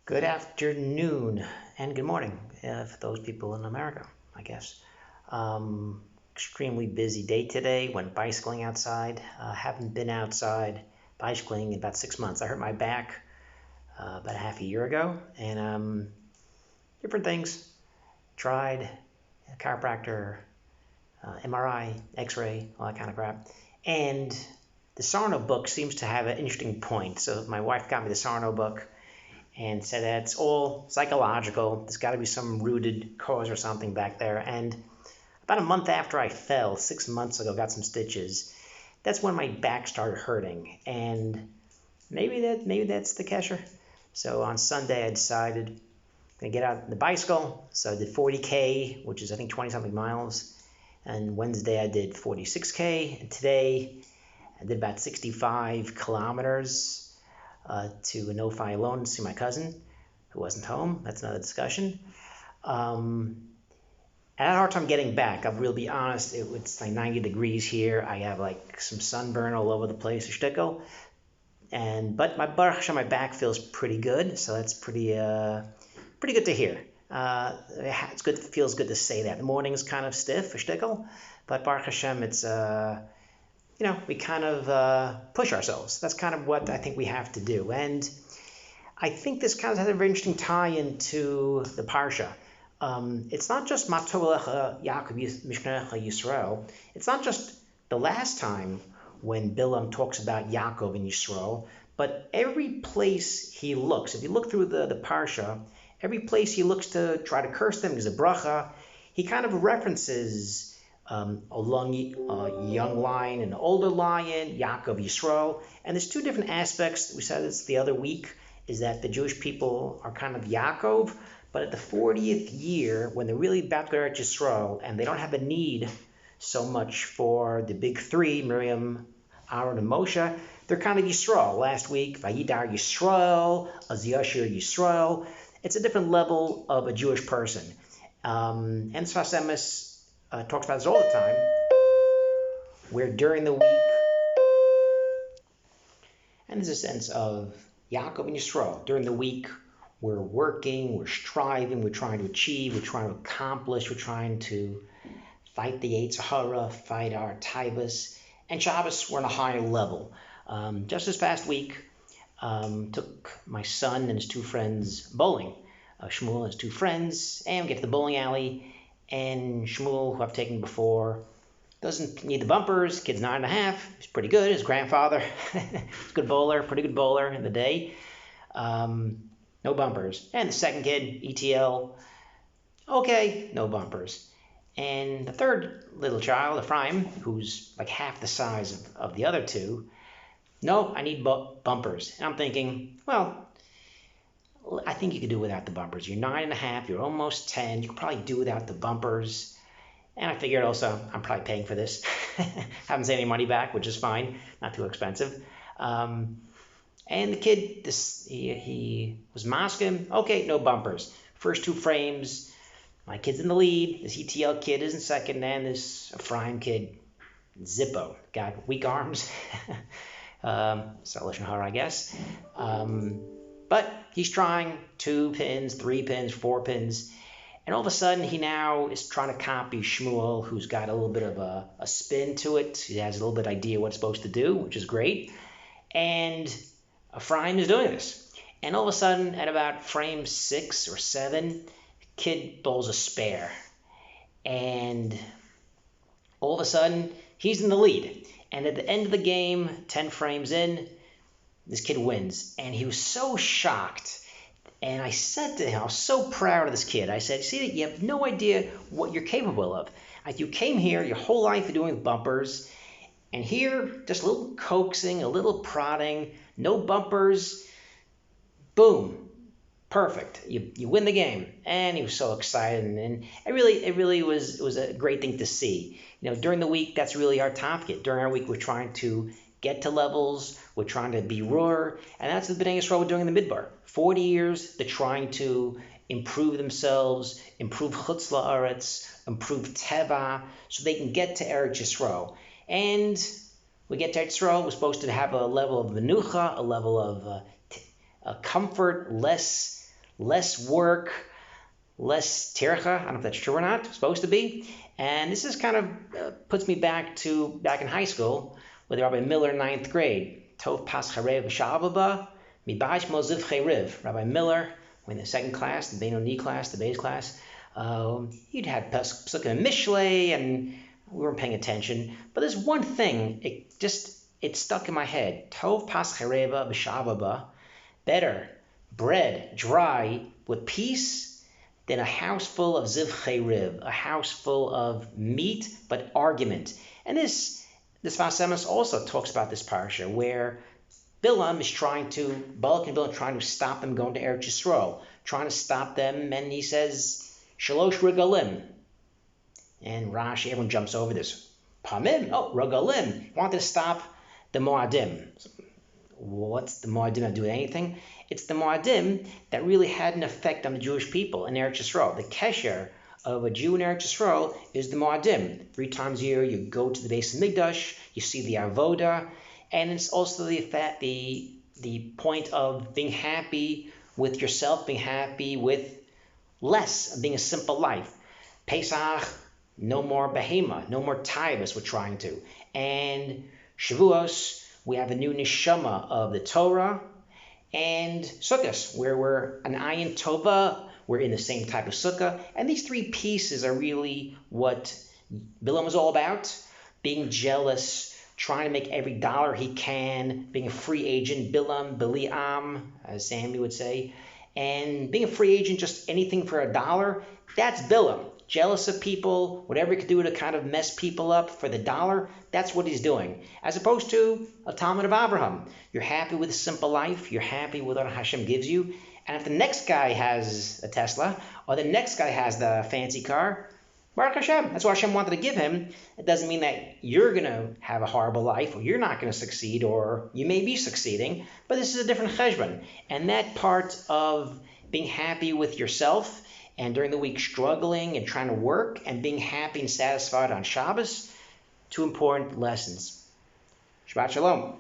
Good afternoon and good morning for those people in America, I guess. Extremely busy day today. Went bicycling outside. Haven't been outside bicycling in about 6 months. I hurt my back about a half a year ago, and different things. Tried a chiropractor, MRI, X-ray, all that kind of crap. And the Sarno book seems to have an interesting point. So my wife got me the Sarno book and said that it's all psychological. There's got to be some rooted cause or something back there. And about a month after I fell, 6 months ago, got some stitches. That's when my back started hurting, and maybe that's the kesher. So on Sunday, I decided I'm gonna get out the bicycle. So I did 40K, which is I think 20 something miles. And Wednesday I did 46K, and today I did about 65 kilometers to a no-fly alone to see my cousin, who wasn't home. That's another discussion. I had a hard time getting back. I'll really be honest. It's like 90 degrees here. I have like some sunburn all over the place, a shtickle. But my back feels pretty good, so that's pretty good to hear. It's good. It feels good to say that. The morning is kind of stiff, a shtickle, but Baruch Hashem, it's we kind of push ourselves. That's kind of what I think we have to do. And I think this kind of has a very interesting tie into the Parsha. It's not just Matov Yaakov Mishnecha Yisrael. It's not just the last time when Bilam talks about Yaakov and Yisrael, but every place he looks. If you look through the Parsha, every place he looks to try to curse them is a bracha. He kind of references a young lion, an older lion, Yaakov, Yisrael. And there's two different aspects. We said this the other week, is that the Jewish people are kind of Yaakov, but at the 40th year, when they're really about to go to Yisrael, and they don't have a need so much for the big three, Miriam, Aaron, and Moshe, they're kind of Yisrael. Last week, Vayidar Yisrael, Aziyashir Yisrael. It's a different level of a Jewish person. And Sfas Emes talks about this all the time, where during the week, and there's a sense of Yaakov and Yisrael. During the week, we're working, we're striving, we're trying to achieve, we're trying to accomplish, we're trying to fight the Yetzer Hara, fight our Taivas. And Shabbos, we're on a higher level. Just this past week, took my son and his two friends bowling. Shmuel and his two friends, and we get to the bowling alley. And Shmuel, who I've taken before, doesn't need the bumpers. Kid's 9.5. He's pretty good. His grandfather, he's a good bowler, pretty good bowler in the day. No bumpers. And the second kid, ETL, okay, no bumpers. And the third little child, Ephraim, who's like half the size of the other two, no, I need bumpers. And I'm thinking, well, I think you could do without the bumpers. You're 9.5, you're almost 10. You could probably do without the bumpers. And I figured also, I'm probably paying for this. Haven't sent any money back, which is fine. Not too expensive. And the kid, he was masking. Okay, no bumpers. First two frames, my kid's in the lead. This ETL kid is in second. And this Ephraim kid, Zippo, got weak arms. Lashon Hara, I guess. But he's trying 2 pins, 3 pins, 4 pins. And all of a sudden, he now is trying to copy Shmuel, who's got a little bit of a spin to it. He has a little bit of idea what it's supposed to do, which is great. And Ephraim is doing this. And all of a sudden, at about frame 6 or 7, the kid bowls a spare. And all of a sudden, he's in the lead. And at the end of the game, 10 frames in, this kid wins. And he was so shocked. And I said to him, I was so proud of this kid. I said, see, you have no idea what you're capable of. You came here, your whole life you're doing bumpers. And here, just a little coaxing, a little prodding, no bumpers. Boom. Perfect. You win the game. And he was so excited. And it really was a great thing to see. During the week, that's really our target. During our week, we're trying to get to levels, we're trying to be roar, and that's what the Bnei Yisrael were doing in the Midbar. 40 years, they're trying to improve themselves, improve Chutz La'aretz, improve Teva, so they can get to Eretz Yisrael. And we get to Eretz Yisrael, we're supposed to have a level of menucha, a level of comfort, less less work, less tircha. I don't know if that's true or not. It's supposed to be. And this is kind of puts me back in high school with Rabbi Miller, ninth grade. Tov pas charev b'shavaba, mibayish moziv chayriv. Rabbi Miller, in the second class, the Benoni class, the Beis class, he'd had Pesukah and Mishlei, and we weren't paying attention. But there's one thing, it stuck in my head. Tov pas chareva b'shavaba, better bread dry with peace than a house full of ziv chayriv, a house full of meat but argument. And this Vasemis also talks about this parsha where Bilam is balak and Bilam trying to stop them going to Eretz Yisrael, trying to stop them, and he says, Shalosh regalim. And Rashi, everyone jumps over this. Pamim, regalim. He wanted to stop the Moadim. What's the Moadim not doing anything? It's the Moadim that really had an effect on the Jewish people in Eretz Yisrael. The kesher of a Jew in Eretz Yisrael is the Moadim. 3 times a year you go to the Beis Hamikdash, you see the Avoda, and it's also the point of being happy with yourself, being happy with less, being a simple life. Pesach, no more behema, no more taivas we're trying to. And Shavuos, we have a new neshama of the Torah. And Sukkot, where we're an ayin tova, we're in the same type of sukkah. And these 3 pieces are really what Bilam was all about. Being jealous, trying to make every dollar he can, being a free agent, Bilam, Biliam, as Sammy would say. And being a free agent, just anything for $1, that's Bilam. Jealous of people, whatever he could do to kind of mess people up for the dollar, that's what he's doing. As opposed to a Talmud of Abraham. You're happy with a simple life, you're happy with what Hashem gives you, and if the next guy has a Tesla, or the next guy has the fancy car, Baruch Hashem, that's what Hashem wanted to give him. It doesn't mean that you're going to have a horrible life, or you're not going to succeed, or you may be succeeding, but this is a different cheshbon. And that part of being happy with yourself, and during the week struggling and trying to work, and being happy and satisfied on Shabbos, 2 important lessons. Shabbat Shalom.